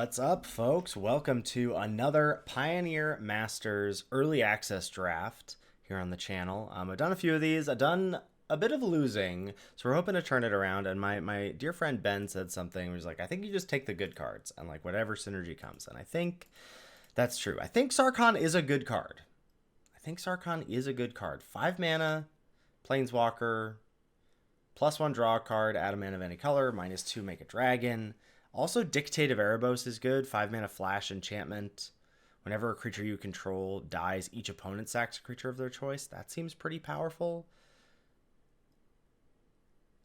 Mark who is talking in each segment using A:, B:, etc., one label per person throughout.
A: What's up, folks? Welcome to another Pioneer Masters early access draft here on the channel. I've done a few of these. I've done a bit of losing, so we're hoping to turn it around. And my dear friend Ben said something. He was like, I think you just take the good cards and like whatever synergy comes. And I think that's true. I think Sarkhan is a good card. 5 mana, planeswalker, +1 draw a card, add a mana of any color, -2 make a dragon. Also, Dictate of Erebos is good. 5 mana flash enchantment. Whenever a creature you control dies, each opponent sacks a creature of their choice. That seems pretty powerful.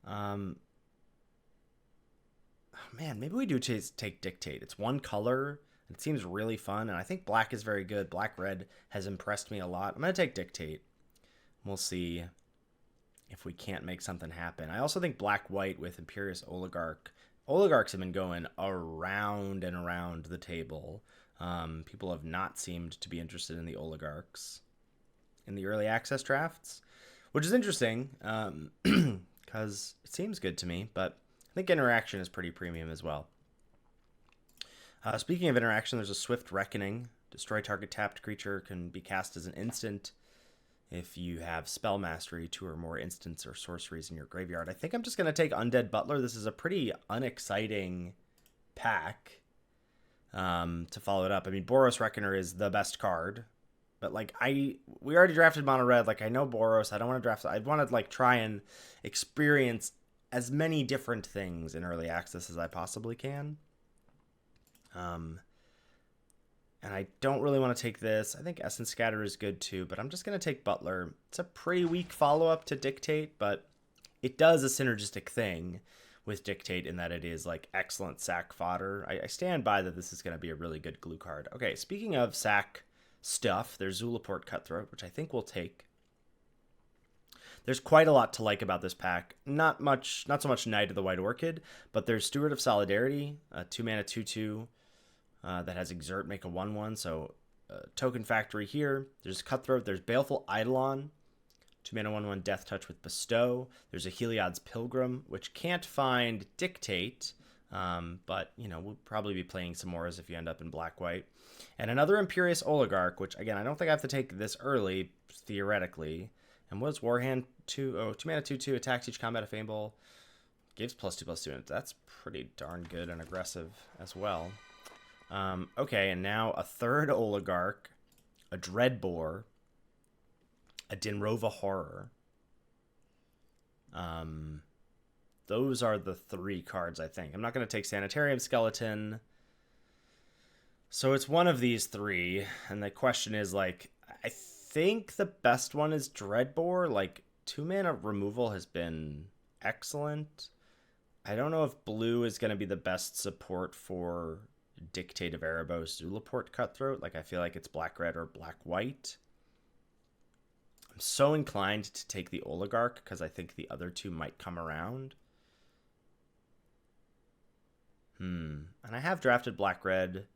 A: Oh man, maybe we do take Dictate. It's one color. It seems really fun, and I think black is very good. Black-red has impressed me a lot. I'm going to take Dictate. We'll see if we can't make something happen. I also think black-white with Imperious Oligarch. Oligarchs have been going around and around the table. People have not seemed to be interested in the Oligarchs in the early access drafts, which is interesting because it seems good to me, but I think interaction is pretty premium as well. Speaking of interaction, there's a Swift Reckoning. Destroy target tapped creature, can be cast as an instant. If you have Spell Mastery, 2 or more instants or sorceries in your graveyard. I think I'm just going to take Undead Butler. This is a pretty unexciting pack to follow it up. I mean, Boros Reckoner is the best card. But, like, we already drafted Mono Red. Like, I know Boros. I don't want to draft... I want to, like, try and experience as many different things in early access as I possibly can. And I don't really want to take this. I think Essence Scatter is good too, but I'm just going to take Butler. It's a pretty weak follow-up to Dictate, but it does a synergistic thing with Dictate in that it is like excellent sack fodder. I stand by that this is going to be a really good glue card. Okay, speaking of sack stuff, there's Zulaport Cutthroat, which I think we'll take. There's quite a lot to like about this pack. Not so much Knight of the White Orchid, but there's Steward of Solidarity, a 2 mana 2/2. That has Exert, make a 1/1. So Token Factory here. There's Cutthroat. There's Baleful Eidolon. 2 mana 1/1 Death Touch with Bestow. There's a Heliod's Pilgrim, which can't find Dictate. But, you know, we'll probably be playing some more as if you end up in black-white. And another Imperious Oligarch, which, again, I don't think I have to take this early, theoretically. And what's Warhand 2? Oh, 2 mana 2/2, attacks each combat of Fable. Gives +2/+2. That's pretty darn good and aggressive as well. Okay, and now a third Oligarch, a Dreadbore, a Dinrova Horror. Those are the 3 cards, I think. I'm not going to take Sanitarium Skeleton. So it's one of these 3, and the question is, like, I think the best one is Dreadbore. Like, 2 mana removal has been excellent. I don't know if blue is going to be the best support for Dictate of Erebos, Zulaport Cutthroat. Like, I feel like it's black-red or black-white. I'm so inclined to take the Oligarch because I think the other 2 might come around. And I have drafted black-red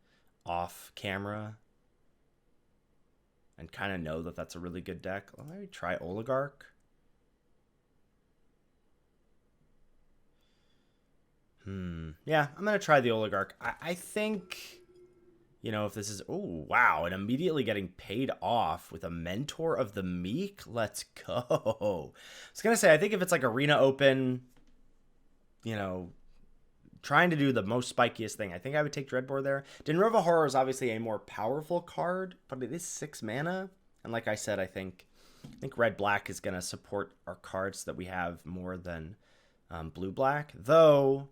A: off camera and kind of know that that's a really good deck. Let me try Oligarch. Yeah, I'm going to try the Oligarch. I think, you know, if this is... Oh, wow. And immediately getting paid off with a Mentor of the Meek. Let's go. I was going to say, I think if it's like Arena Open, you know, trying to do the most spikiest thing, I think I would take Dreadbore there. Dinrova Horror is obviously a more powerful card, but it is 6 mana. And like I said, I think red-black is going to support our cards so that we have more than blue-black. Though...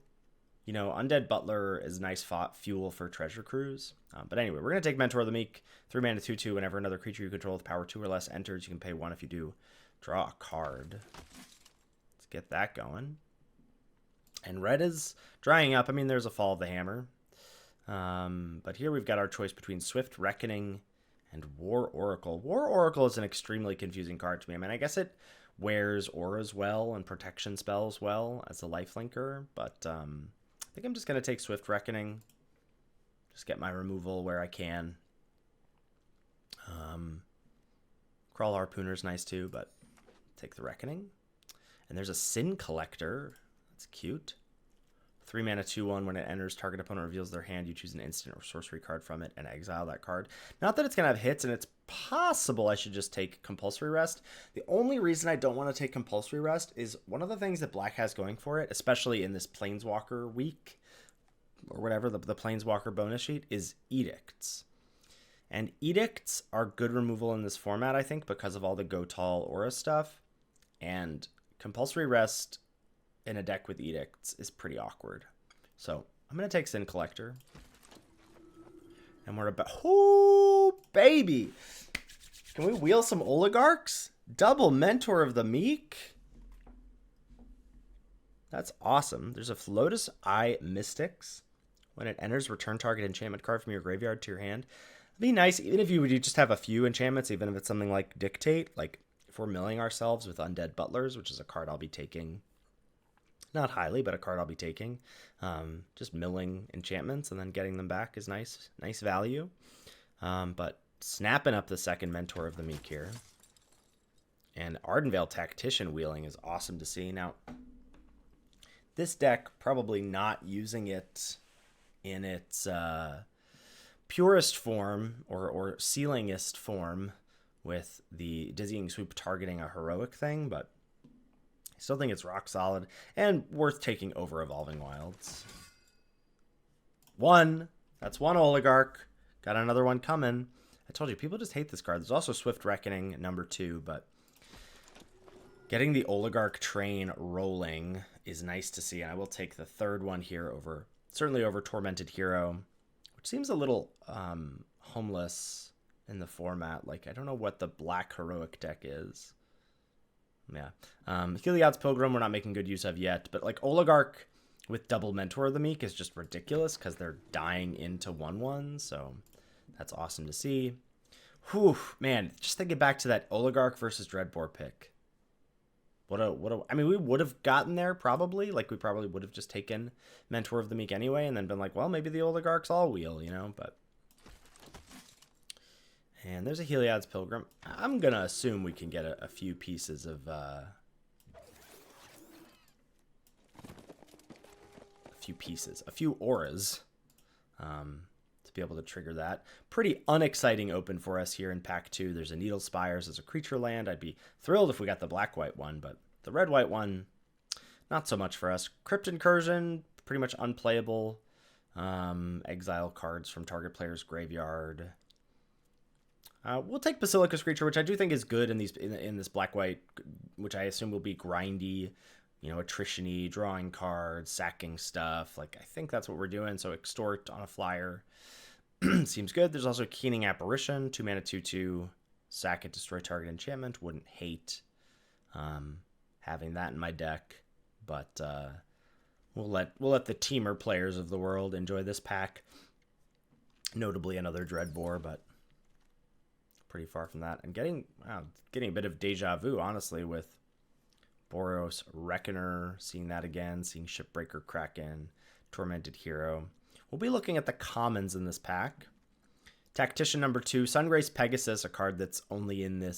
A: You know, Undead Butler is nice fuel for Treasure Cruise. But anyway, we're going to take Mentor of the Meek. 3 mana 2/2. Whenever another creature you control with power 2 or less enters, you can pay 1 if you do. Draw a card. Let's get that going. And red is drying up. I mean, there's a Fall of the Hammer. But here we've got our choice between Swift Reckoning and War Oracle. War Oracle is an extremely confusing card to me. I mean, I guess it wears auras well and protection spells well as a lifelinker, but... I think I'm just going to take Swift Reckoning. Just get my removal where I can. Crawl Harpooner's nice too, but take the Reckoning. And there's a Sin Collector. That's cute. 3 mana 2/1. When it enters, target opponent reveals their hand. You choose an instant or sorcery card from it and exile that card. Not that it's going to have hits, and it's possible I should just take Compulsory Rest. The only reason I don't want to take Compulsory Rest is one of the things that Black has going for it, especially in this Planeswalker week, or whatever, the Planeswalker bonus sheet, is Edicts. And Edicts are good removal in this format, I think, because of all the Go Tall Aura stuff. And Compulsory Rest in a deck with Edicts is pretty awkward. So I'm going to take Sin Collector. And we're about... Oh, baby! Can we wheel some Oligarchs? Double Mentor of the Meek? That's awesome. There's a Lotus Eye Mystics. When it enters, return target enchantment card from your graveyard to your hand. It'd be nice, even if you would just have a few enchantments, even if it's something like Dictate. Like, if we're milling ourselves with Undead Butlers, which is a card I'll be taking. Not highly, but a card I'll be taking. Just milling enchantments and then getting them back is nice value. But snapping up the second Mentor of the Meek here. And Ardenvale Tactician wheeling is awesome to see. Now, this deck, probably not using it in its purest form or ceilingist form with the Dizzying Swoop targeting a heroic thing, but I still think it's rock solid and worth taking over Evolving Wilds. That's one Oligarch. Got another one coming. I told you, people just hate this card. There's also Swift Reckoning, number 2, but getting the Oligarch train rolling is nice to see, and I will take the third one here certainly over Tormented Hero, which seems a little homeless in the format. Like, I don't know what the black heroic deck is. Yeah. Heliod's Pilgrim we're not making good use of yet, but like Oligarch with double Mentor of the Meek is just ridiculous because they're dying into 1/1, so that's awesome to see. Whew, man, just thinking back to that Oligarch versus Dreadbore pick. I mean, we would have gotten there probably. Like, we probably would have just taken Mentor of the Meek anyway and then been like, well, maybe the Oligarchs all wheel, you know, but... And there's a Heliod's Pilgrim. I'm going to assume we can get a few pieces of... a few auras to be able to trigger that. Pretty unexciting open for us here in pack 2. There's a Needle Spires as a creature land. I'd be thrilled if we got the black-white one, but the red-white one, not so much for us. Crypt Incursion, pretty much unplayable. Exile cards from target player's graveyard. We'll take Basilica's Creature, which I do think is good in this black-white, which I assume will be grindy, you know, attrition-y, drawing cards, sacking stuff. Like, I think that's what we're doing. So Extort on a flyer seems good. There's also Keening Apparition, 2 mana 2/2, sack it, destroy target enchantment. Wouldn't hate having that in my deck, but we'll let the teamer players of the world enjoy this pack. Notably another Dreadbore, but pretty far from that. And getting a bit of deja vu, honestly, with Boros Reckoner, seeing that again, seeing Shipbreaker Kraken, Tormented Hero. We'll be looking at the commons in this pack. Tactician number 2, Sungrace Pegasus, a card that's only in the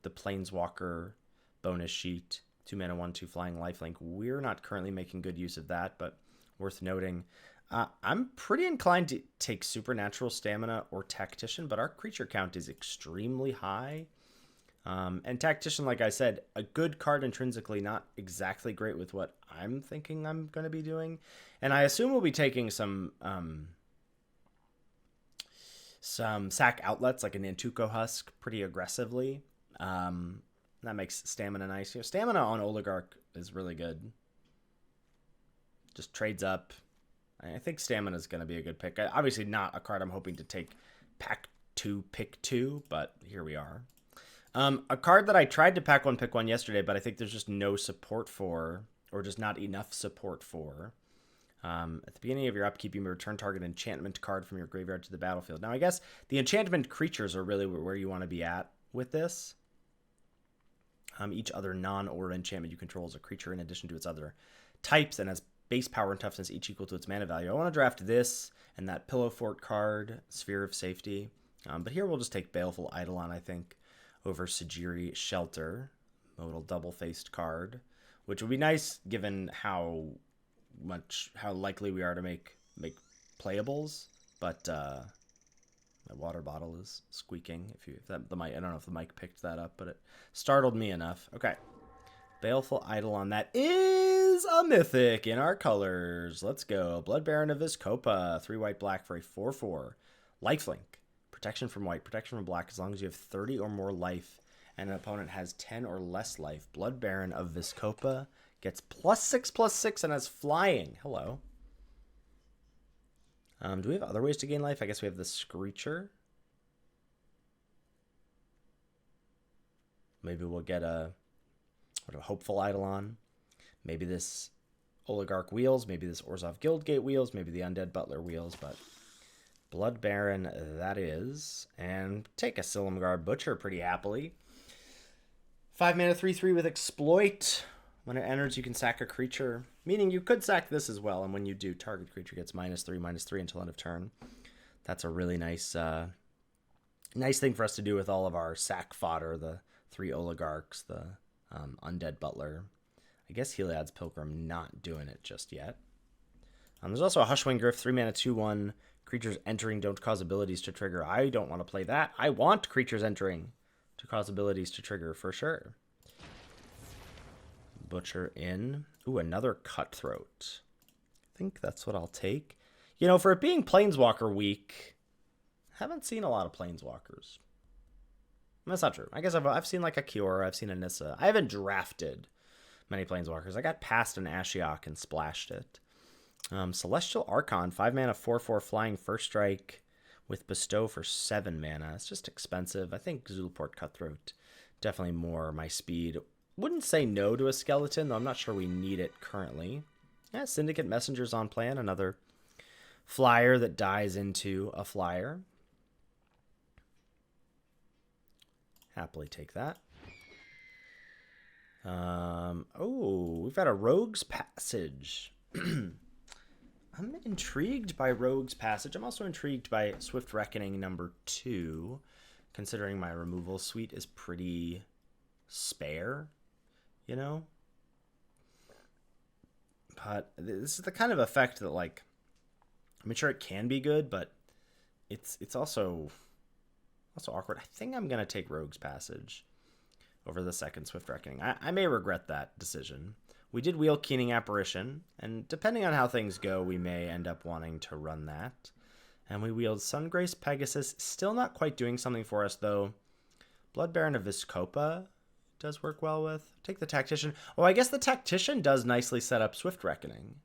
A: Planeswalker bonus sheet. 2 mana 1/2 flying lifelink. We're not currently making good use of that, but worth noting. I'm pretty inclined to take Supernatural Stamina or Tactician, but our creature count is extremely high. And Tactician, like I said, a good card intrinsically, not exactly great with what I'm thinking I'm going to be doing. And I assume we'll be taking some sack outlets, like a Nantuko Husk, pretty aggressively. That makes Stamina nice. You know, Stamina on Oligarch is really good. Just trades up. I think Stamina is going to be a good pick. Obviously not a card I'm hoping to take pack 2, pick 2, but here we are. A card that I tried to pack 1, pick 1 yesterday, but I think there's just no support for, or just not enough support for. At the beginning of your upkeep, you may return target enchantment card from your graveyard to the battlefield. Now, I guess the enchantment creatures are really where you want to be at with this. Each other non-aura enchantment you control is a creature in addition to its other types and has base power and toughness each equal to its mana value. I want to draft this and that Pillow Fort card, Sphere of Safety. But here we'll just take Baleful Eidolon, I think, over Sajiri Shelter, modal double-faced card, which would be nice given how how likely we are to make playables, but my water bottle is squeaking. If that the mic, I don't know if the mic picked that up, but it startled me enough. Okay. Baleful Eidolon. That is a mythic in our colors. Let's go. Blood Baron of Vizkopa. 3 white black for a 4/4. Lifelink. Protection from white, protection from black as long as you have 30 or more life and an opponent has 10 or less life. Blood Baron of Vizkopa gets +6/+6 and has flying. Hello. Do we have other ways to gain life? I guess we have the Screecher. Maybe we'll get a Hopeful Eidolon. Maybe this Oligarch Wheels. Maybe this Orzhov Guildgate Wheels. Maybe the Undead Butler Wheels. But Blood Baron, that is. And take a Silumgar Butcher pretty happily. 5 mana, 3/3 with Exploit. When it enters, you can sack a creature. Meaning you could sack this as well. And when you do, target creature gets -3/-3 until end of turn. That's a really nice thing for us to do with all of our sack fodder. The 3 Oligarchs, the Undead Butler. I guess Heliod's Pilgrim not doing it just yet. There's also a Hushwing Gryff, 3 mana, 2/1. Creatures entering don't cause abilities to trigger. I don't want to play that. I want creatures entering to cause abilities to trigger for sure. Butcher in. Ooh, another Cutthroat. I think that's what I'll take. You know, for it being Planeswalker week, haven't seen a lot of Planeswalkers. That's not true. I guess I've seen like a Kiora, I've seen a Nissa. I haven't drafted many Planeswalkers. I got past an Ashiok and splashed it. Celestial Archon, 5 mana, 4/4 flying first strike with Bestow for 7 mana. It's just expensive. I think Zulaport Cutthroat, definitely more my speed. Wouldn't say no to a skeleton, though I'm not sure we need it currently. Yeah, Syndicate Messenger's on plan. Another flyer that dies into a flyer. Happily take that. Oh, we've got a Rogue's Passage. I'm intrigued by Rogue's Passage. I'm also intrigued by Swift Reckoning #2, considering my removal suite is pretty spare, you know? But this is the kind of effect that, like, I'm sure it can be good, but it's also awkward. I think I'm going to take Rogue's Passage over the second Swift Reckoning. I may regret that decision. We did wheel Keening Apparition, and depending on how things go, we may end up wanting to run that. And we wheeled Sungrace Pegasus, still not quite doing something for us, though. Blood Baron of Vizkopa does work well with. Take the Tactician. Oh, I guess the Tactician does nicely set up Swift Reckoning.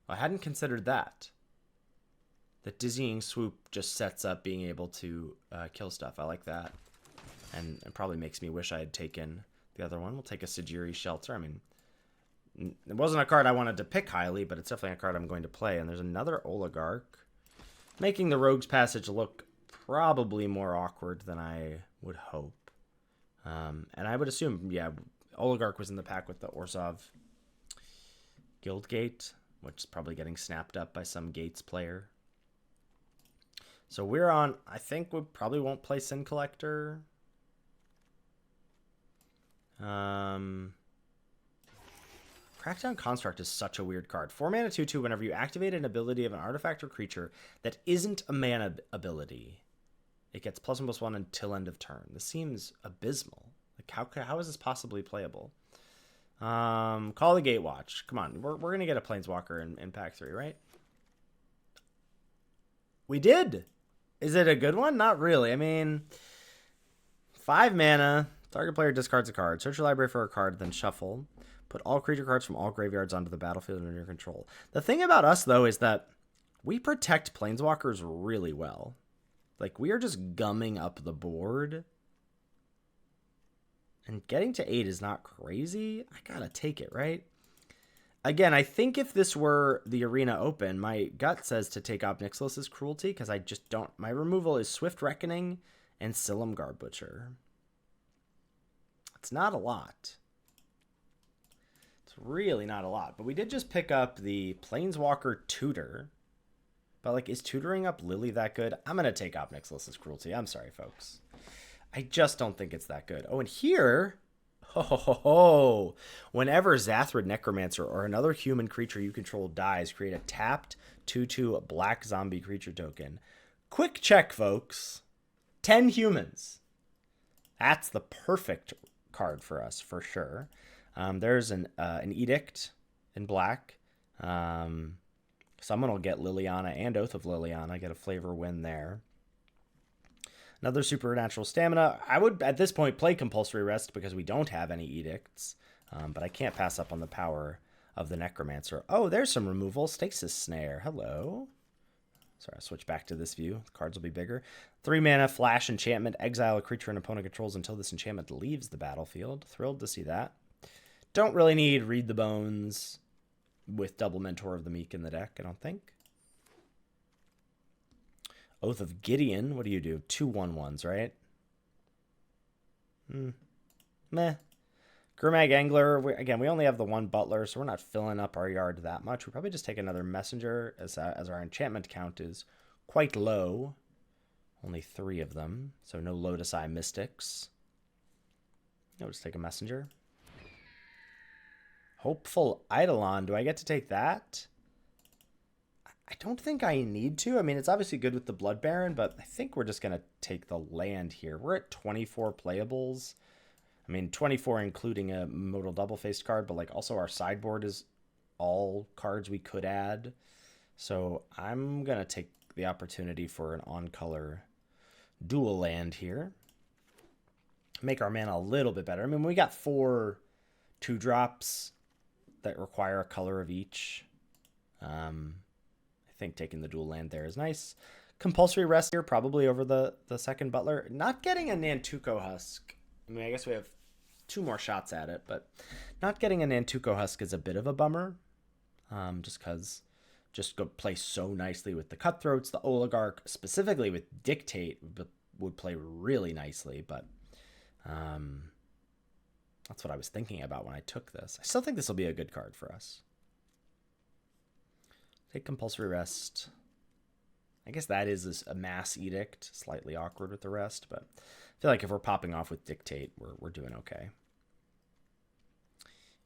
A: I hadn't considered that. The Dizzying Swoop just sets up being able to kill stuff. I like that. And it probably makes me wish I had taken the other one. We'll take a Sajiri Shelter. I mean, it wasn't a card I wanted to pick highly, but it's definitely a card I'm going to play. And there's another Oligarch, making the Rogue's Passage look probably more awkward than I would hope. And I would assume, yeah, Oligarch was in the pack with the Orzhov Guildgate, which is probably getting snapped up by some Gates player. So we're on, I think we probably won't play Sin Collector. Crackdown Construct is such a weird card. 4 mana, 2/2. Whenever you activate an ability of an artifact or creature that isn't a mana ability, it gets +1/+1 until end of turn. This seems abysmal. Like, how is this possibly playable? Call the Gatewatch. Come on, we're gonna get a Planeswalker in pack 3, right? We did. Is it a good one? Not really. I mean, 5 mana. Target player discards a card. Search your library for a card, then shuffle. Put all creature cards from all graveyards onto the battlefield under your control. The thing about us, though, is that we protect Planeswalkers really well. Like, we are just gumming up the board. And getting to 8 is not crazy. I gotta take it, right? Again, I think if this were the Arena Open, my gut says to take Ob Nixilis' Cruelty, because I just don't... My removal is Swift Reckoning and Silumgar Butcher. It's not a lot. It's really not a lot. But we did just pick up the Planeswalker Tutor. But, like, is tutoring up Lily that good? I'm going to take Ob Nixilis' Cruelty. I'm sorry, folks. I just don't think it's that good. Oh, and here... Ho ho ho ho! Whenever Zathrid Necromancer or another human creature you control dies, create a tapped 2/2 black zombie creature token. Quick check, folks. 10 humans. That's the perfect card for us, for sure. There's an Edict in black. Someone will get Liliana and Oath of Liliana. Get a flavor win there. Another supernatural stamina. I would, at this point, play Compulsory Rest because we don't have any Edicts. But I can't pass up on the power of the Necromancer. Oh, there's some removal. Stasis Snare. Hello. Sorry, I'll switch back to this view. The cards will be bigger. 3 mana, flash, enchantment. Exile a creature an opponent controls until this enchantment leaves the battlefield. Thrilled to see that. Don't really need Read the Bones with double Mentor of the Meek in the deck, I don't think. Oath of Gideon. What do you do? 2 1/1s, right? Meh. Gurmag Angler. Again, we only have the 1 Butler, so we're not filling up our yard that much. We probably just take another Messenger, as our enchantment count is quite low. Only 3 of them, so no Lotus Eye Mystics. I'll just take a Messenger. Hopeful Eidolon. Do I get to take that? I don't think I need to. I mean, it's obviously good with the Blood Baron, but I think we're just going to take the land here. We're at 24 playables. I mean, 24 including a modal double-faced card, but like also our sideboard is all cards we could add. So I'm going to take the opportunity for an on-color dual land here. Make our mana a little bit better. I mean, we got 4 2-drops that require a color of each. I think taking the dual land there is nice. Compulsory Rest here, probably over the second Butler. Not getting a Nantuko Husk. I mean, I guess we have 2 more shots at it, but not getting a Nantuko Husk is a bit of a bummer. Just because just go play so nicely with the Cutthroats. The Oligarch, specifically with Dictate, would play really nicely, but that's what I was thinking about when I took this. I still think this will be a good card for us. Take Compulsory Rest. I guess that is a Mass Edict. Slightly awkward with the rest, but I feel like if we're popping off with Dictate, we're doing okay.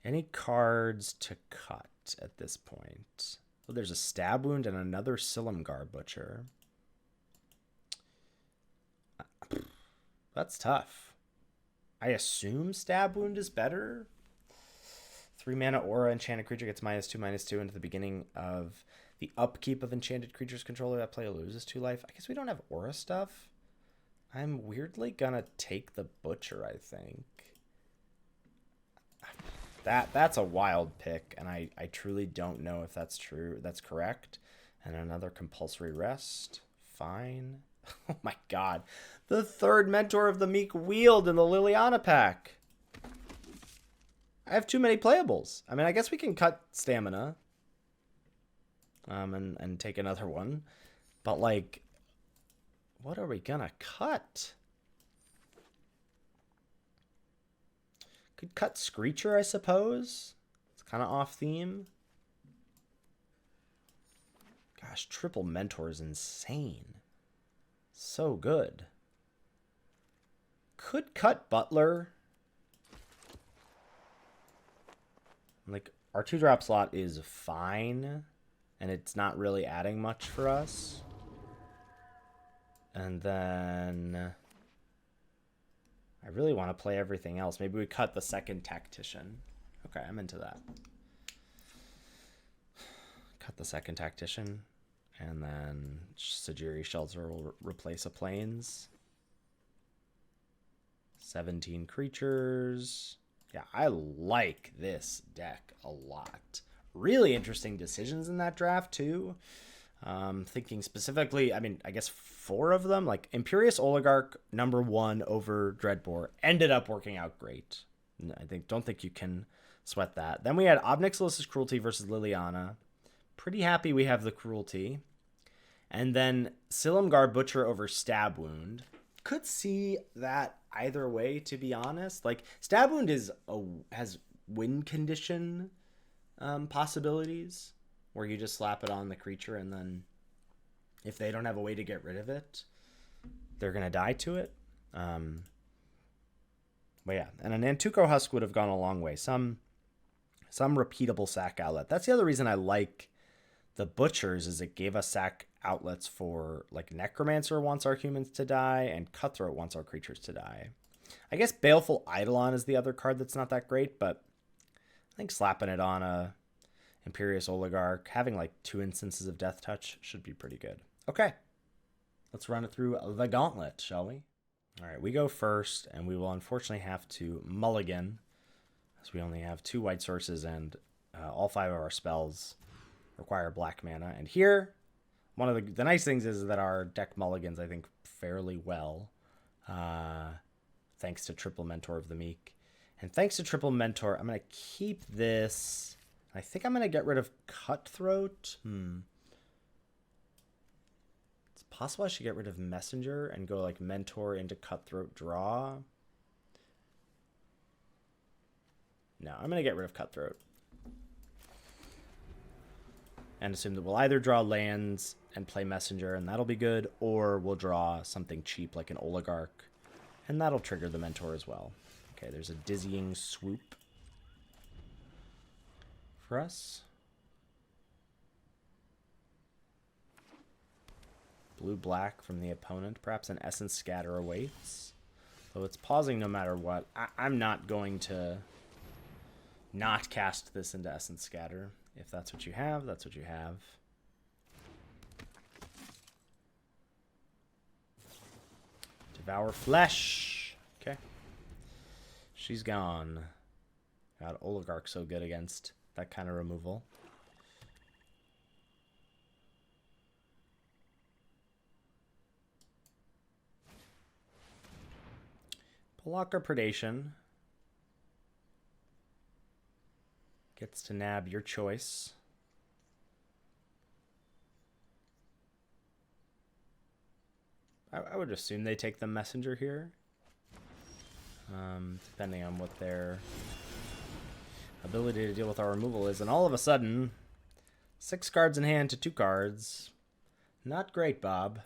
A: Any cards to cut at this point? Oh, there's a Stab Wound and another Silumgar Butcher. That's tough. I assume Stab Wound is better. 3 mana Aura, enchanted creature gets -2/-2 into the beginning of the upkeep of enchanted creature's controller. That player loses 2 life. I guess we don't have Aura stuff. I'm weirdly gonna take the Butcher, I think. That's a wild pick, and I truly don't know if that's true. That's correct. And another Compulsory Rest. Fine. Oh my god. The 3rd Mentor of the Meek Wield in the Liliana pack. I have too many playables. I mean, I guess we can cut stamina. And take another one. But, like, what are we gonna cut? Could cut Screecher, I suppose. It's kind of off theme. Gosh, triple Mentor is insane. So good. Could cut Butler. Like, our 2-drop slot is fine, and it's not really adding much for us. And then I really want to play everything else. Maybe we cut the 2nd Tactician. Okay, I'm into that. Cut the 2nd Tactician, and then Sajiri Shelter will replace a Plains. 17 creatures. Yeah, I like this deck a lot. Really interesting decisions in that draft, too. Thinking specifically, I mean, I guess 4 of them, like Imperious Oligarch, #1 over Dreadbore, ended up working out great. Don't think you can sweat that. Then we had Obnixilus's Cruelty versus Liliana. Pretty happy we have the Cruelty. And then Silumgar Butcher over Stab Wound. Could see that either way, to be honest. Like, Stab Wound has win condition possibilities, where you just slap it on the creature, and then if they don't have a way to get rid of it, they're going to die to it. But yeah, and an Nantuko Husk would have gone a long way. Some repeatable sack outlet. That's the other reason I like the Butchers, is it gave us sack outlets for, like, Necromancer wants our humans to die, and Cutthroat wants our creatures to die. I guess Baleful Eidolon is the other card that's not that great, but I think slapping it on a Imperious Oligarch, having like 2 instances of Death Touch should be pretty good. Okay, let's run it through the gauntlet, shall we? All right, we go first, and we will unfortunately have to mulligan, as we only have 2 white sources, and all 5 of our spells require black mana. And here, one of the nice things is that our deck mulligans, I think, fairly well, thanks to Triple Mentor of the Meek. And thanks to Triple Mentor, I'm going to keep this. I think I'm going to get rid of Cutthroat. It's possible I should get rid of Messenger and go like Mentor into Cutthroat draw. No, I'm going to get rid of Cutthroat. And assume that we'll either draw lands and play Messenger, and that'll be good, or we'll draw something cheap like an Oligarch, and that'll trigger the Mentor as well. Okay, there's a Dizzying Swoop for us. Blue-black from the opponent. Perhaps an Essence Scatter awaits. Though it's pausing no matter what. I'm not going to not cast this into Essence Scatter. If that's what you have, that's what you have. Devour Flesh. Okay. She's gone. God, Oligarch so good against that kind of removal. Blocker Predation. Gets to nab your choice. I would assume they take the Messenger here. Depending on what their ability to deal with our removal is. And all of a sudden, 6 cards in hand to 2 cards. Not great, Bob.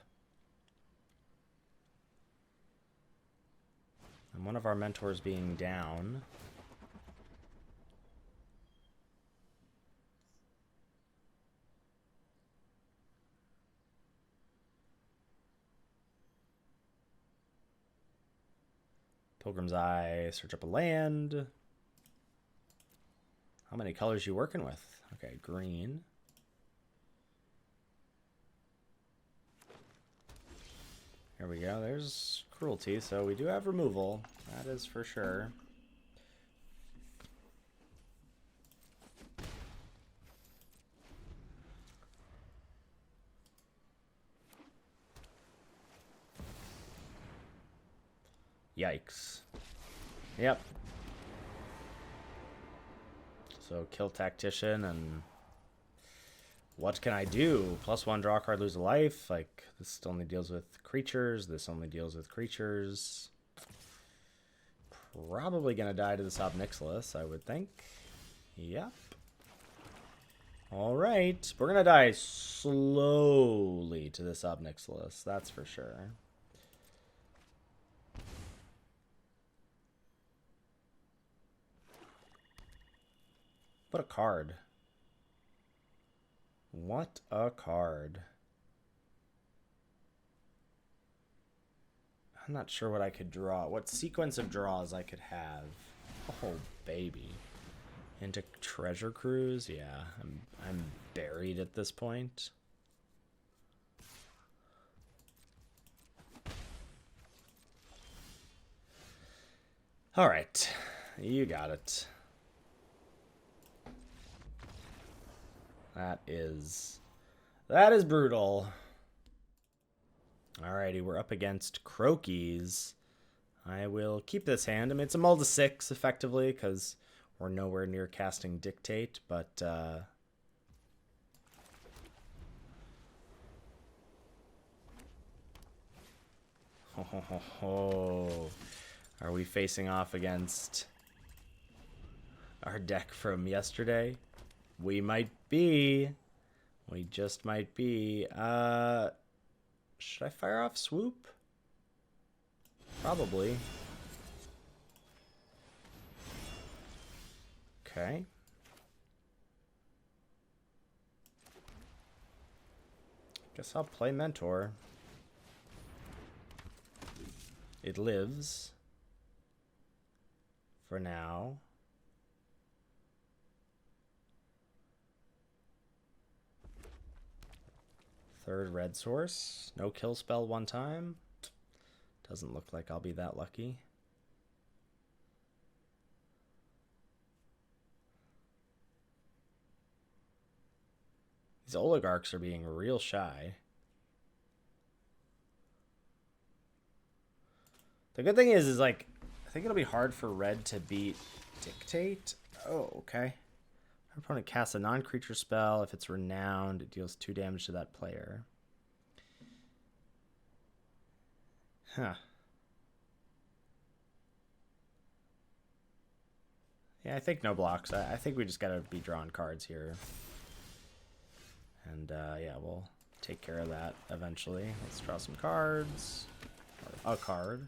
A: And one of our mentors being down. Pilgrim's Eye, search up a land. How many colors you working with? Okay, green. Here we go. There's Cruelty, so we do have removal. That is for sure. Yikes. Yep. So kill Tactician, and what can I do? +1 draw card, lose a life. Like, this only deals with creatures. This only deals with creatures. Probably gonna die to this Ob Nixilis, I would think. Yep. Alright. We're gonna die slowly to this Ob Nixilis, that's for sure. What a card. What a card. I'm not sure what I could draw. What sequence of draws I could have. Oh, baby. Into Treasure Cruise? Yeah, I'm buried at this point. All right. You got it. That is brutal. Alrighty, we're up against Croakies. I will keep this hand. I mean, it's a mull to 6, effectively, because we're nowhere near casting Dictate, but... Are we facing off against our deck from yesterday? We might be. We just might be. Should I fire off Swoop? Probably. Okay. Guess I'll play Mentor. It lives. For now. Third red source. No kill spell one time. Doesn't look like I'll be that lucky. These oligarchs are being real shy. The good thing is like, I think it'll be hard for red to beat Dictate. Oh, okay. Our opponent casts a non-creature spell. If it's renowned, it deals 2 damage to that player. Huh. Yeah, I think no blocks. I think we just gotta be drawing cards here. And yeah, we'll take care of that eventually. Let's draw some cards. Or a card.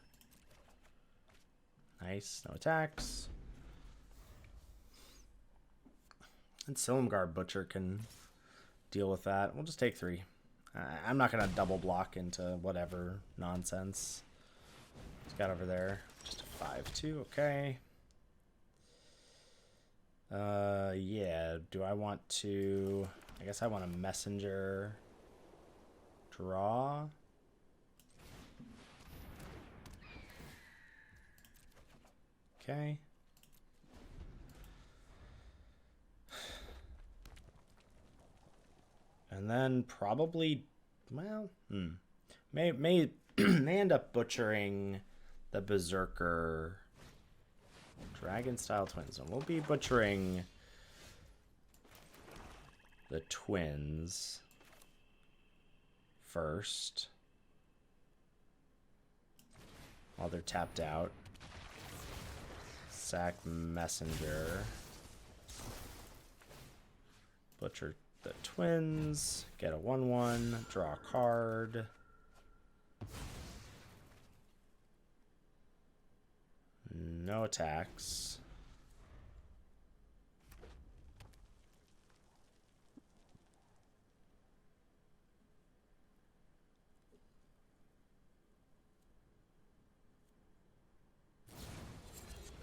A: Nice, no attacks. And Silumgar Butcher can deal with that. We'll just take 3. I'm not going to double block into whatever nonsense he's got over there. Just a 5/2, okay. Yeah, do I want to... I guess I want a messenger draw. Okay. And then probably, well, may may end up butchering the Berserker Dragon Style Twins. And we'll be butchering the twins first while they're tapped out. Sack Messenger. Butcher the twins. Get a 1/1. Draw a card. No attacks.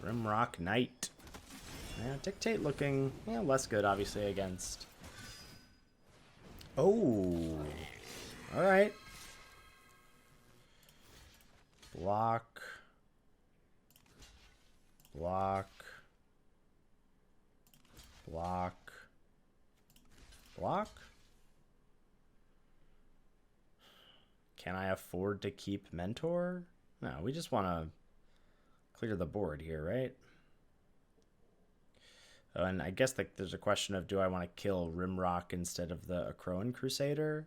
A: Rimrock Knight. Yeah, Dictate looking less good, obviously, against. Oh, all right. Block. Block. Block. Block. Can I afford to keep Mentor? No, we just want to clear the board here, right? Oh, and I guess there's a question of, do I want to kill Rimrock instead of the Akroan Crusader?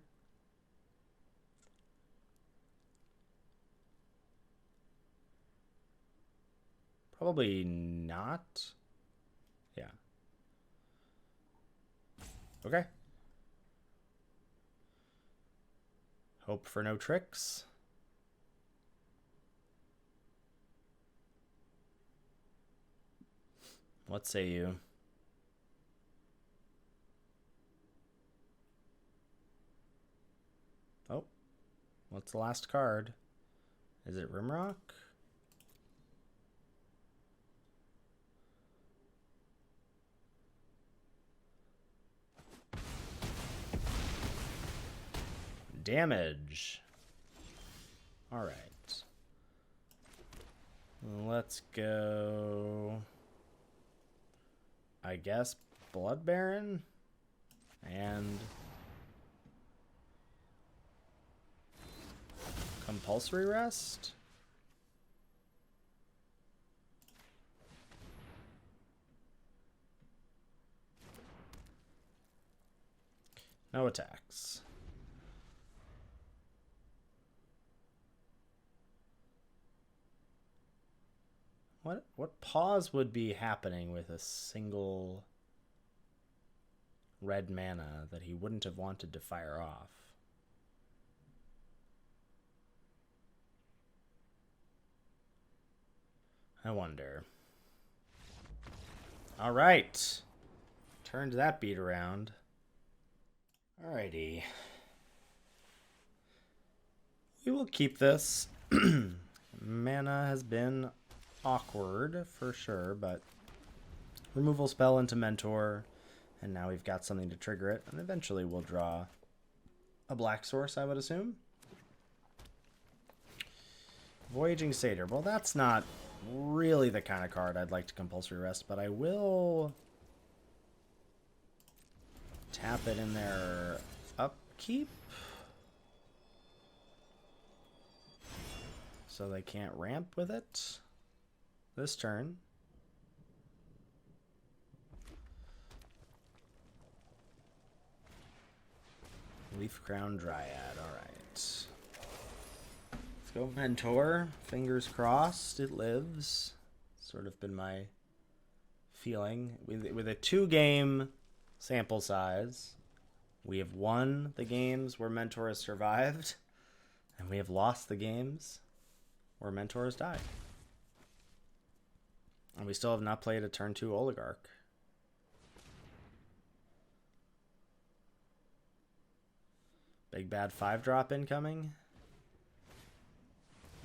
A: Probably not. Yeah. Okay. Hope for no tricks. What say you? Oh, what's the last card? Is it Rimrock? Damage. All right. Let's go. I guess Blood Baron and Compulsory Rest. No attacks. What pause would be happening with a single red mana that he wouldn't have wanted to fire off? I wonder. All right. Turned that beat around. Alrighty. We will keep this. Mana has been awkward for sure, but removal spell into Mentor, and now we've got something to trigger it, and eventually we'll draw a black source, I would assume. Voyaging Satyr. Well, that's not really the kind of card I'd like to compulsory rest, but I will tap it in their upkeep so they can't ramp with it this turn. Leaf Crown Dryad. All right. Let's go Mentor. Fingers crossed it lives. Sort of been my feeling. With a 2-game sample size, we have won the games where Mentor has survived, and we have lost the games where Mentor has died. And we still have not played a turn 2 Oligarch. Big bad 5-drop incoming.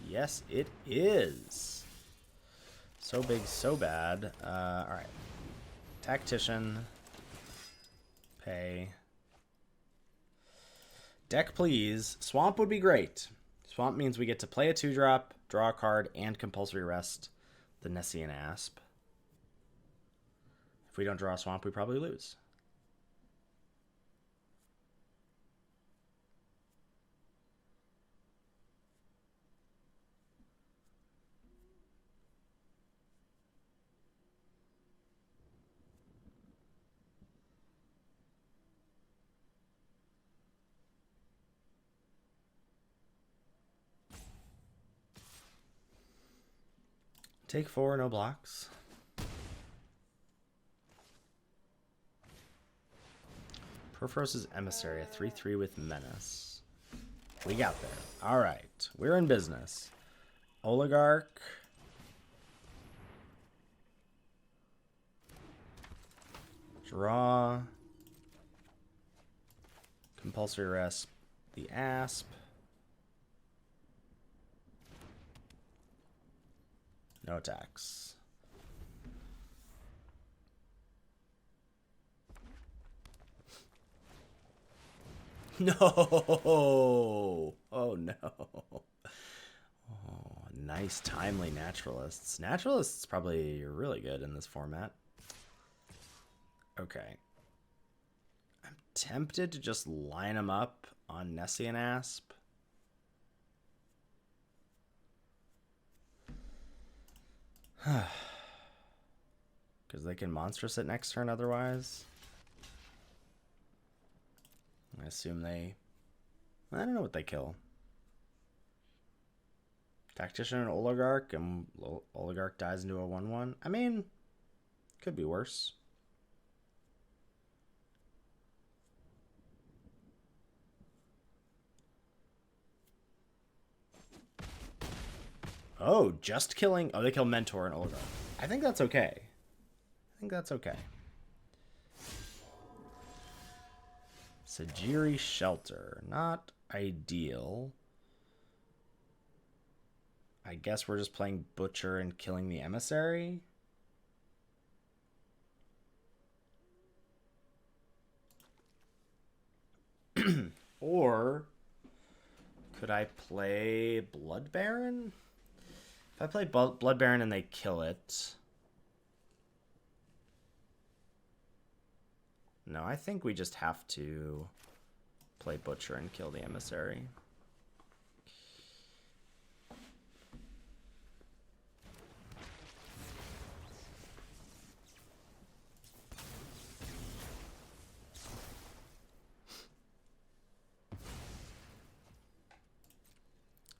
A: Yes, it is. So big, so bad. All right. Tactician. Pay. Deck, please. Swamp would be great. Swamp means we get to play a 2-drop, draw a card, and compulsory rest the Nessian Asp. If we don't draw a Swamp, we probably lose. Take 4, no blocks. Perforos's Emissary, a 3/3 with Menace. We got there. All right, we're in business. Oligarch. Draw. Compulsory rest the Asp. No attacks. No! Oh no. Oh, nice timely Naturalists. Naturalists probably really good in this format. Okay. I'm tempted to just line them up on Nessian Asp. Because they can monstrous it next turn otherwise. I assume they... I don't know what they kill. Tactician and Oligarch, and Oligarch dies into a 1/1. I mean, could be worse. Oh, just killing... Oh, they kill Mentor and Oligarch. I think that's okay. I think that's okay. Sajiri Shelter. Not ideal. I guess we're just playing Butcher and killing the Emissary. Or could I play Blood Baron? If I play Blood Baron and they kill it... No, I think we just have to play Butcher and kill the Emissary.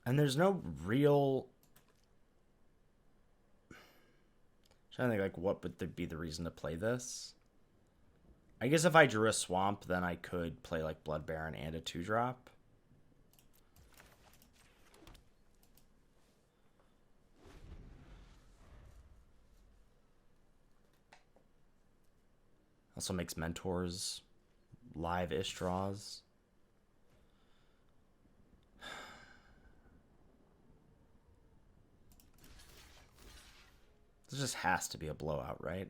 A: And there's no real... I'm trying to think, like, what would be the reason to play this? I guess if I drew a Swamp, then I could play, like, Blood Baron and a 2-drop. Also makes mentors live-ish draws. This just has to be a blowout, right?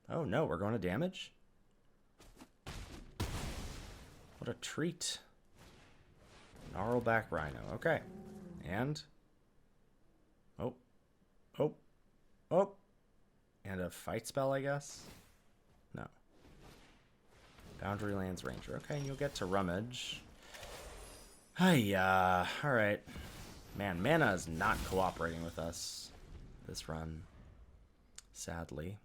A: Oh no, we're going to damage? What a treat. Gnarlback Rhino. Okay. And? Oh. Oh. Oh. And a fight spell, I guess? No. Boundary Lands Ranger. Okay, you'll get to Rummage. Hiya. Alright. Man, mana is not cooperating with us this run. Sadly.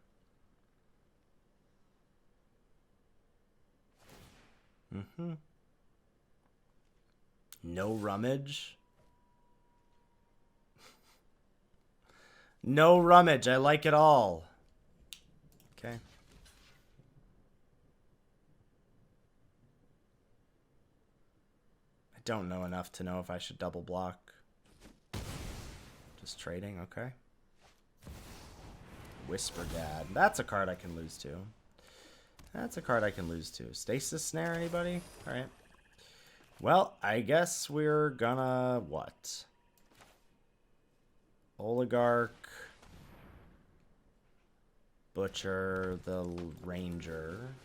A: Mm-hmm. No Rummage. No Rummage. I like it all. Okay. I don't know enough to know if I should double block. Just trading, okay. Whisper Dad. That's a card I can lose to. That's a card I can lose to. Stasis Snare, anybody? Alright. Well, I guess we're gonna... what? Oligarch. Butcher the Ranger.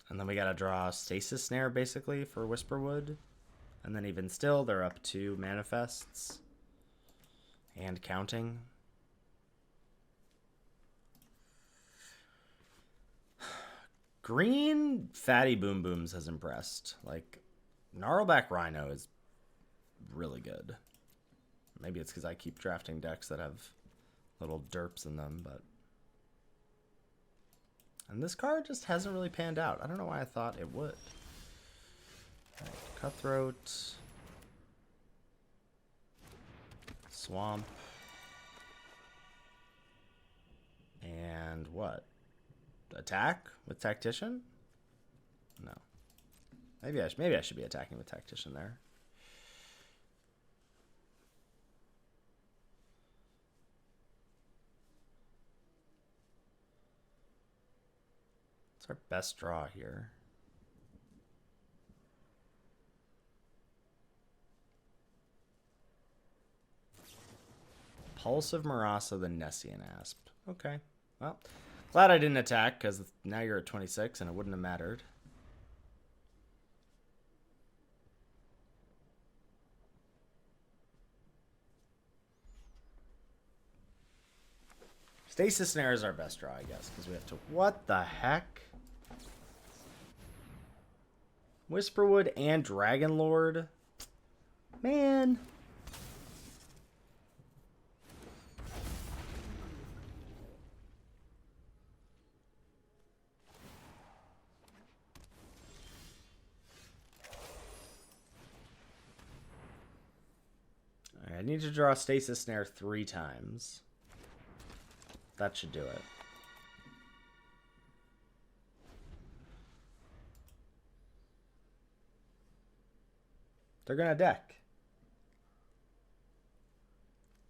A: And then we gotta draw Stasis Snare, basically, for Whisperwood. And then even still, they're up to Manifests. And counting. Green Fatty Boom Booms has impressed. Like, Gnarlback Rhino is really good. Maybe it's because I keep drafting decks that have little derps in them, but... And this card just hasn't really panned out. I don't know why I thought it would. Right, Cutthroat. Swamp. And what? Attack with Tactician? No. Maybe I should be attacking with Tactician there. It's our best draw here. Pulse of Marasa, the Nessian Asp. Okay. Well, glad I didn't attack, because now you're at 26, and it wouldn't have mattered. Stasis Snare is our best draw, I guess, because we have to... What the heck? Whisperwood and Dragon Lord? Man... I need to draw Stasis Snare 3 times. That should do it. They're gonna deck.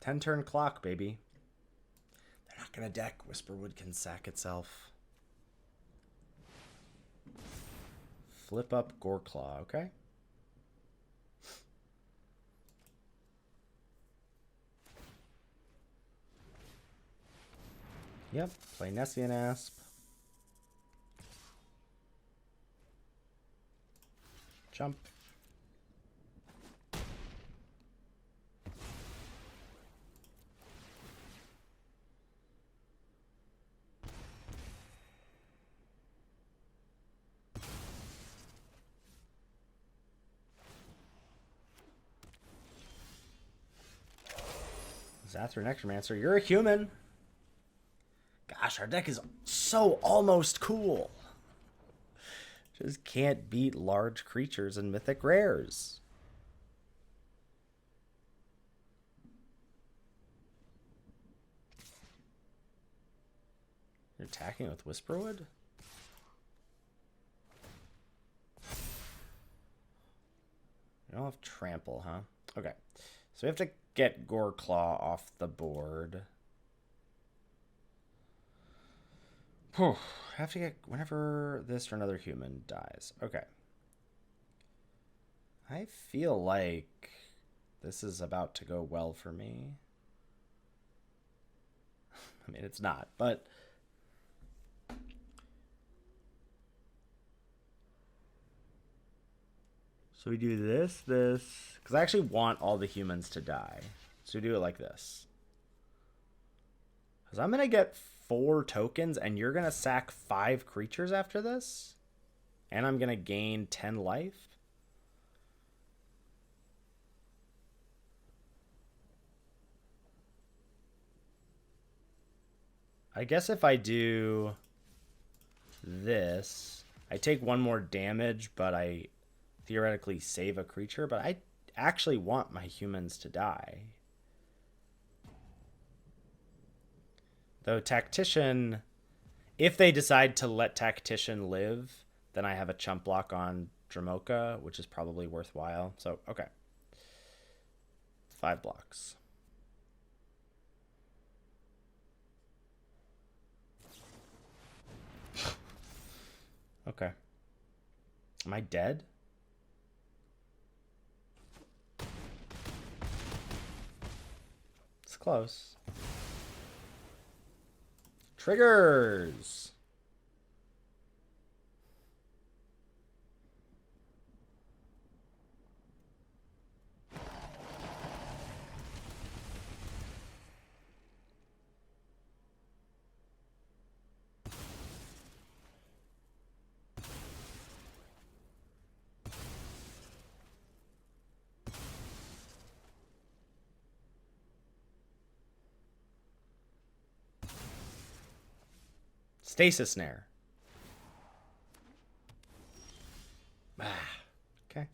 A: 10-turn clock, baby. They're not gonna deck. Whisperwood can sack itself. Flip up Goreclaw, okay? Yep, play Nessian Asp. Jump. Zathra Necromancer, you're a human. Gosh, our deck is so almost cool. Just can't beat large creatures and mythic rares. attacking with Whisperwood? We don't have trample, huh? Okay. So we have to get Goreclaw off the board. Whew. Have to get whenever this or another human dies. Okay. I feel like this is about to go well for me. I mean, it's not, but... So we do this, because I actually want all the humans to die. So we do it like this. Because I'm going to get 4 tokens, and you're going to sack 5 creatures after this? And I'm going to gain 10 life? I guess if I do this, I take 1 more damage, but I theoretically save a creature, but I actually want my humans to die. Though Tactician, if they decide to let Tactician live, then I have a chump block on Dramoka, which is probably worthwhile. So, okay. 5 blocks. Okay. Am I dead? It's close. Triggers. Stasis Snare. Okay.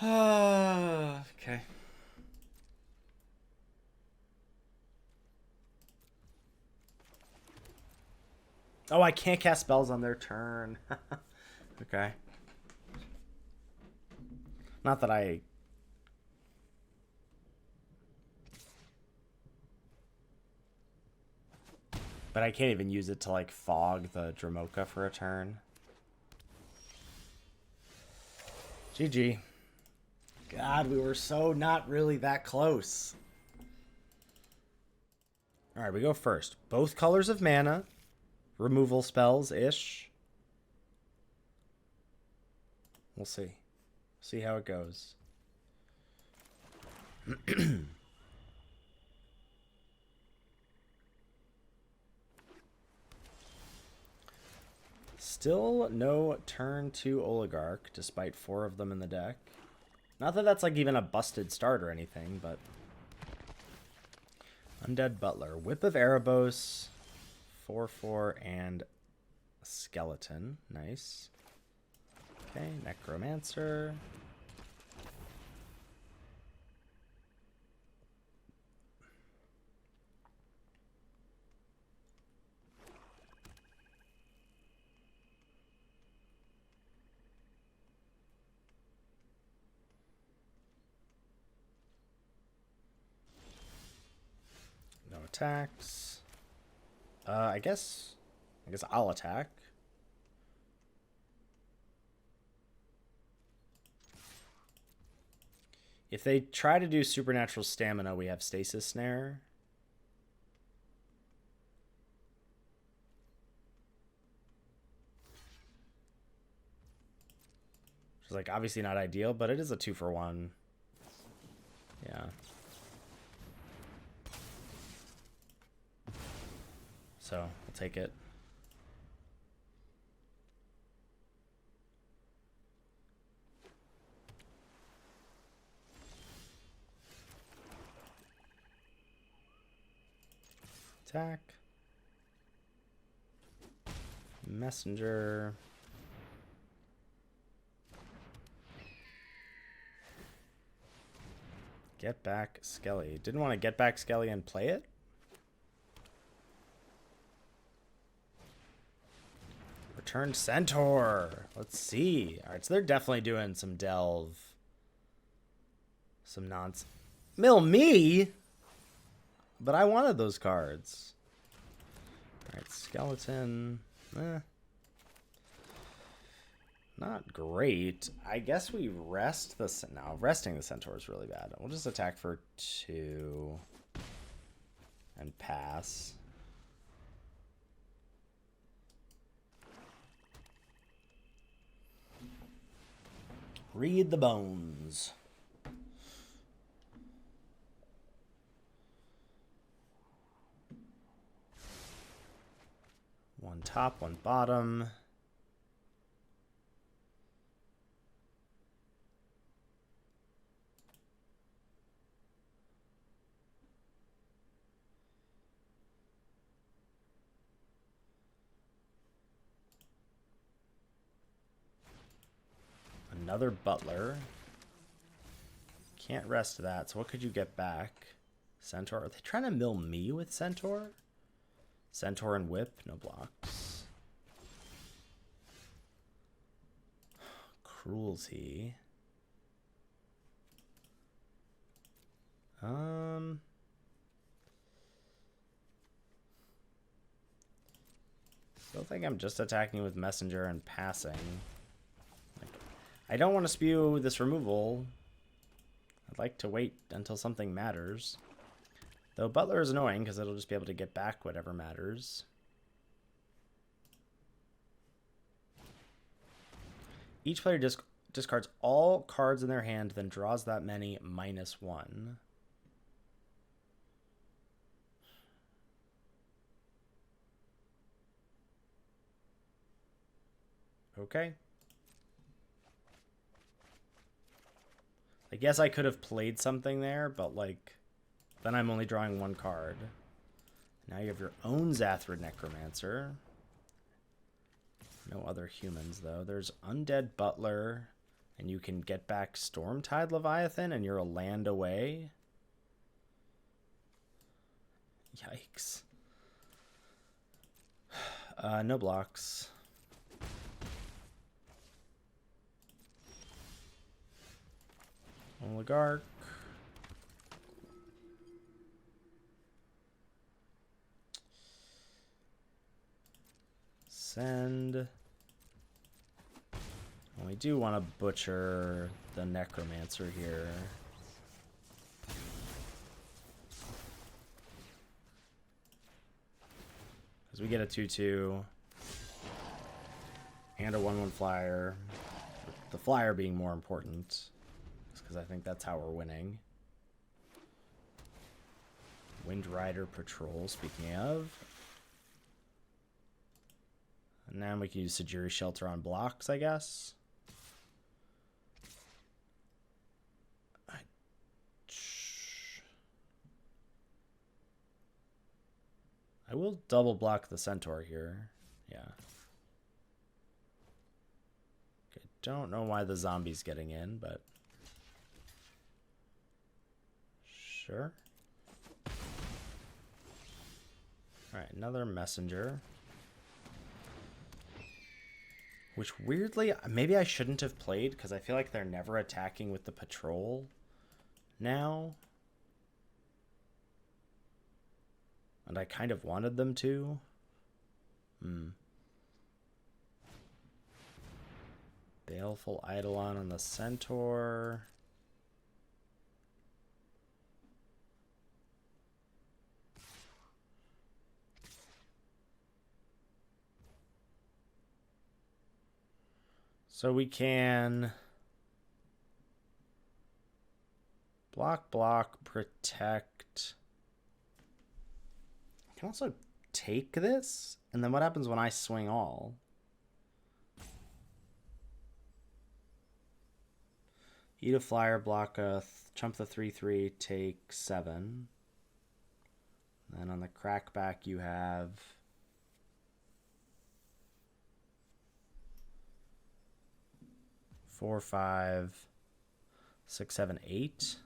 A: Okay. Oh, I can't cast spells on their turn. Okay. Not that I... But I can't even use it to, like, fog the Dramoka for a turn. GG. God, we were so not really that close. Alright, we go first. Both colors of mana. Removal spells-ish. We'll see. See how it goes. Still no turn 2 Oligarch, despite 4 of them in the deck. Not that that's like even a busted start or anything, but... Undead Butler. Whip of Erebos. 4/4 and a skeleton. Nice. Okay, Necromancer. No attacks. I guess I'll attack. If they try to do supernatural stamina, we have stasis snare. Which is like obviously not ideal, but it is a 2-for-1. Yeah. So I'll take it. attack. Messenger. Get back Skelly. Didn't want to get back Skelly and play it? Return Centaur. Let's see. Alright, so they're definitely doing some delve. Some nonsense. Mill me? But I wanted those cards. Alright, skeleton. Not great. I guess we rest the... No, resting the Centaur is really bad. We'll just attack for 2. And pass. Read the bones. One top, one bottom. Another butler. Can't rest that. So what could you get back? Centaur. Are they trying to mill me with Centaur? Centaur and whip. No blocks. Cruelty. Still think I'm just attacking with messenger and passing. I don't want to spew this removal. I'd like to wait until something matters. Though Butler is annoying because it'll just be able to get back whatever matters. Each player discards all cards in their hand, then draws that many -1. Okay. I guess I could have played something there, but like, then I'm only drawing 1 card. Now you have your own Zathrid Necromancer. No other humans, though. There's Undead Butler, and you can get back Stormtide Leviathan, and you're a land away. Yikes. No blocks. Oligarch. Send. And we do want to butcher the Necromancer here. Because we get a 2/2 and a 1/1 flyer. The flyer being more important. Because I think that's how we're winning. Wind Rider Patrol, speaking of. And now we can use Sajiri Shelter on blocks, I guess. I will double block the Centaur here. Yeah. Okay, don't know why the zombie's getting in, but... Sure. Alright, another messenger. Which weirdly, maybe I shouldn't have played because I feel like they're never attacking with the patrol now. And I kind of wanted them to. Baleful Eidolon on the Centaur. So we can block, protect. I can also take this, and then what happens when I swing all? Eat a flyer, block a, chump the 3/3, take 7. And on the crackback, you have 4, 5, 6, 7, 8.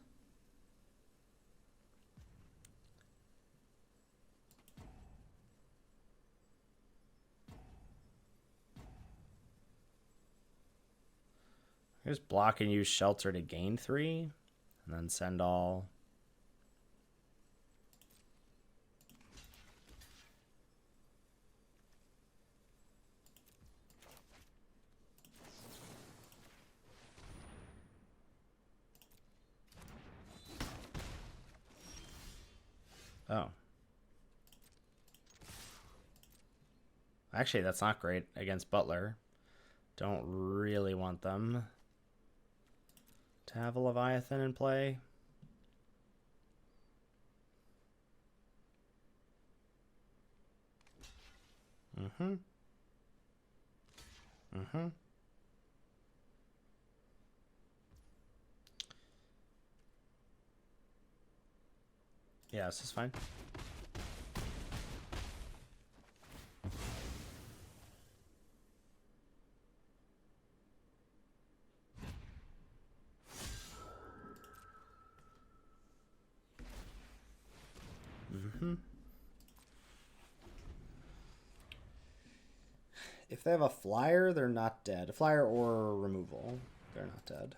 A: Here's block and use shelter to gain 3, and then send all. Oh. Actually, that's not great against Butler. Don't really want them to have a Leviathan in play. Mm-hmm. Mm-hmm. Yeah, this is fine. Mm-hmm. If they have a flyer, they're not dead. A flyer or removal, they're not dead.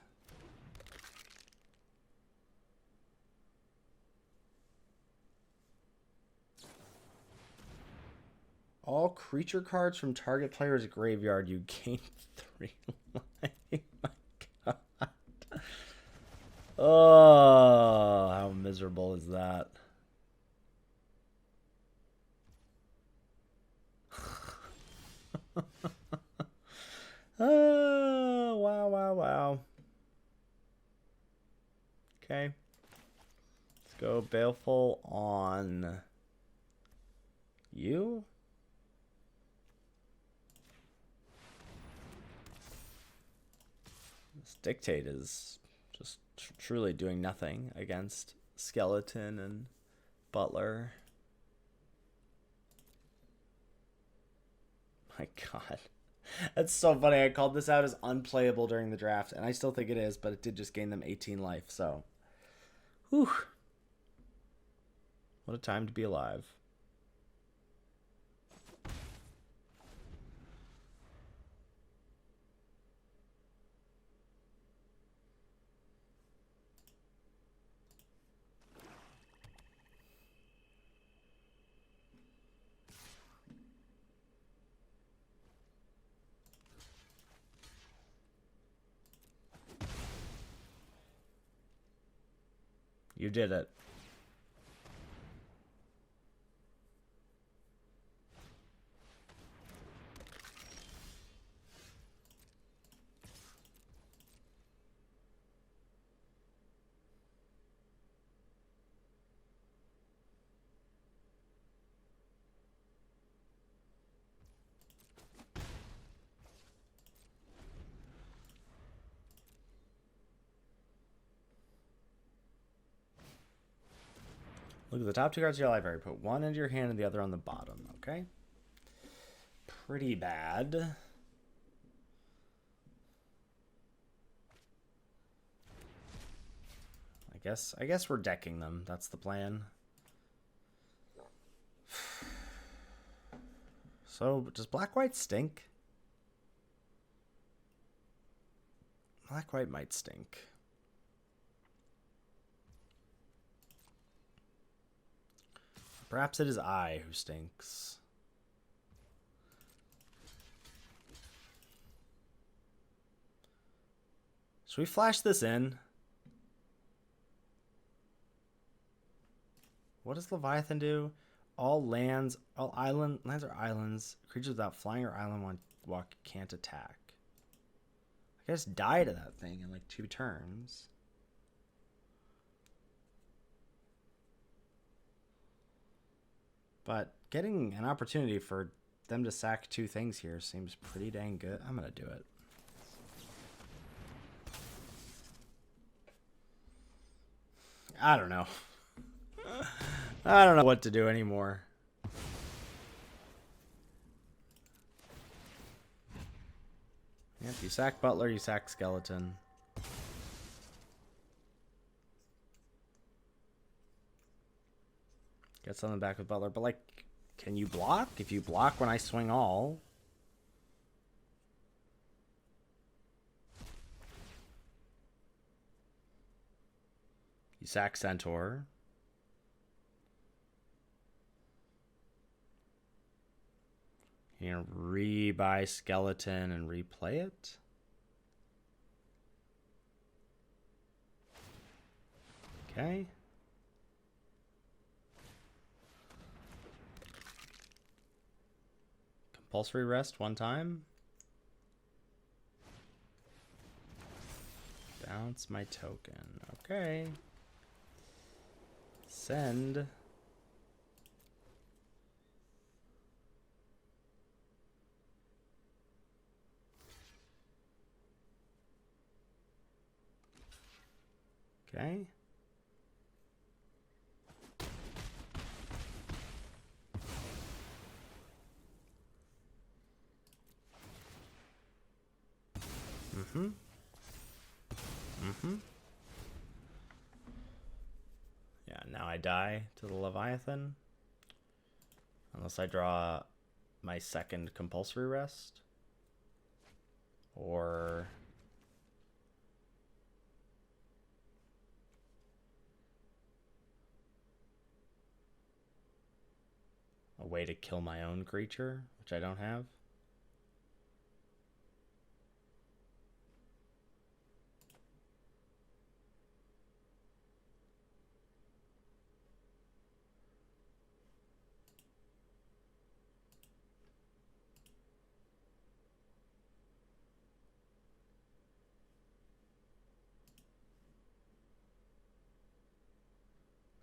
A: All creature cards from target player's graveyard, you gain 3 life. My God. Oh, how miserable is that? Oh, wow, wow, wow. Okay. Let's go Baleful on you. This Dictate is just truly doing nothing against Skeleton and Butler. My God. That's so funny. I called this out as unplayable during the draft, and I still think it is, but it did just gain them 18 life, so. Whew. What a time to be alive. You did it. Look at the top 2 cards of your library. Put one into your hand and the other on the bottom, okay? Pretty bad. I guess we're decking them. That's the plan. So, does black-white stink? Black-white might stink. Perhaps it is I who stinks. Should we flash this in? What does Leviathan do? All lands or islands, creatures without flying or island walk can't attack. I guess die to that thing in like 2 turns. But getting an opportunity for them to sack 2 things here seems pretty dang good. I'm going to do it. I don't know. I don't know what to do anymore. Yep, you sack Butler, you sack Skeleton. Get something back with Butler, but like, can you block? If you block when I swing all... You sack Centaur. You can re-buy Skeleton and replay it. Okay. Compulsory rest one time. Bounce my token. Okay. Send. Okay. Yeah, now I die to the Leviathan. Unless I draw my second compulsory rest. Or... a way to kill my own creature, which I don't have.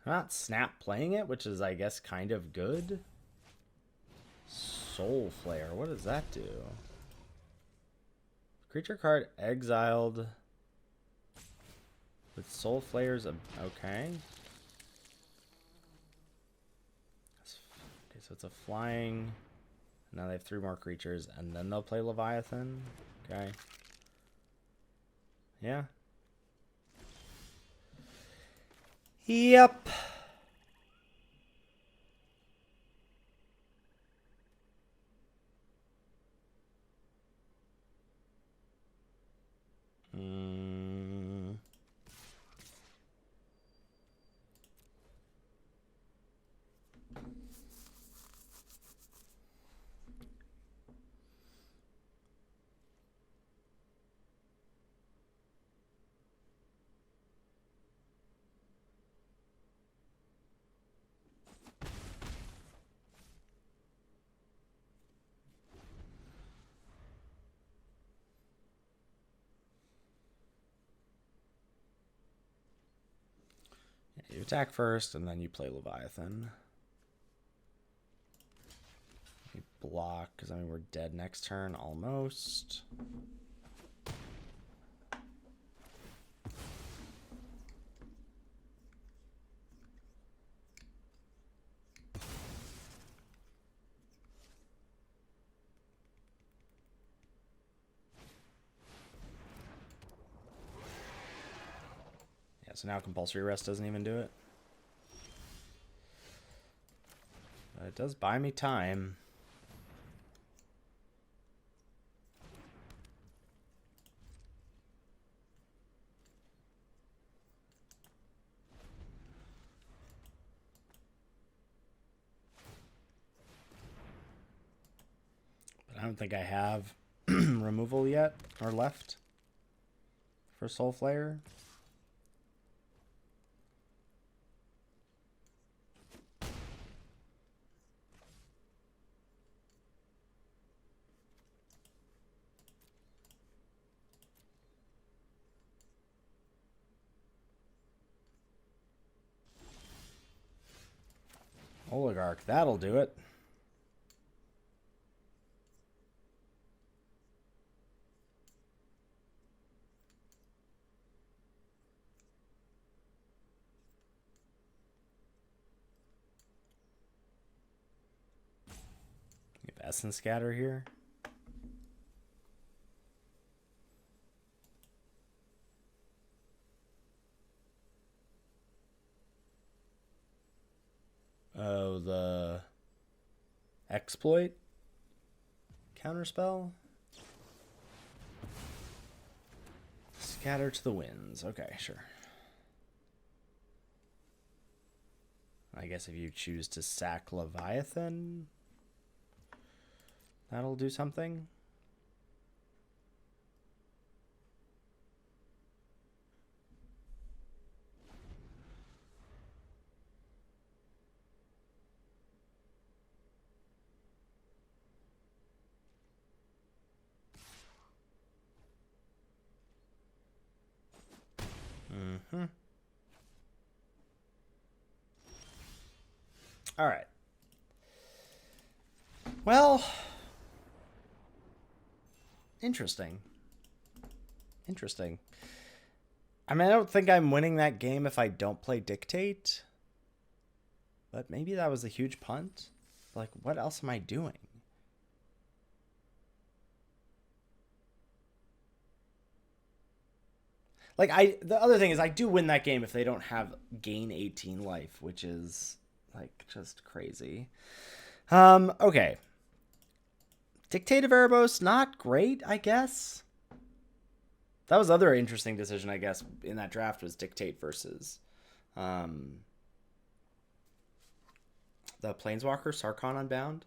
A: I'm not snap playing it, which is, I guess, kind of good. Soul Flare, what does that do? Creature card exiled with Soul Flares. Okay. Okay, so it's a flying. Now they have 3 more creatures, and then they'll play Leviathan. Okay. Yeah. Yep. You attack first, and then you play Leviathan. You block, because I mean we're dead next turn, almost. Yeah, so now compulsory rest doesn't even do it. But it does buy me time. But I don't think I have removal yet, or left, for Soul Flare. Oligarch, that'll do it. Essence Scatter here. Oh, the exploit counterspell. Scatter to the winds. Okay, sure. I guess if you choose to sack Leviathan, that'll do something. All right. Well, interesting. Interesting. I mean, I don't think I'm winning that game if I don't play Dictate. But maybe that was a huge punt. Like, what else am I doing? Like, the other thing is I do win that game if they don't have gain 18 life, which is like just crazy. Okay. Dictate of Erebos, not great, I guess. That was the other interesting decision, I guess, in that draft was Dictate versus the Planeswalker, Sarkhan Unbound.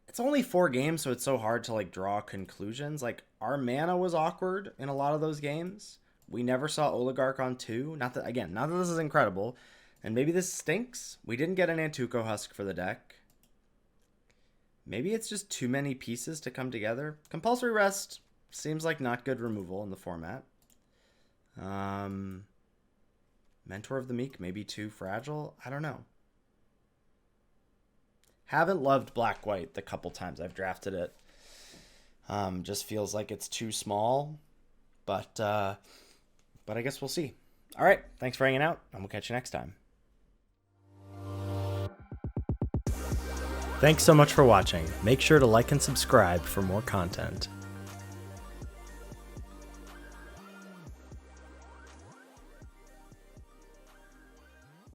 A: It's only 4 games, so it's so hard to like draw conclusions. Like, our mana was awkward in a lot of those games. We never saw Oligarch on 2. Not that this is incredible. And maybe this stinks. We didn't get an Antuco Husk for the deck. Maybe it's just too many pieces to come together. Compulsory Rest seems like not good removal in the format. Mentor of the Meek, maybe too fragile. I don't know. Haven't loved Black-White the couple times I've drafted it. Just feels like it's too small. But I guess we'll see. All right. Thanks for hanging out, and we'll catch you next time. Thanks so much for watching. Make sure to like and subscribe for more content.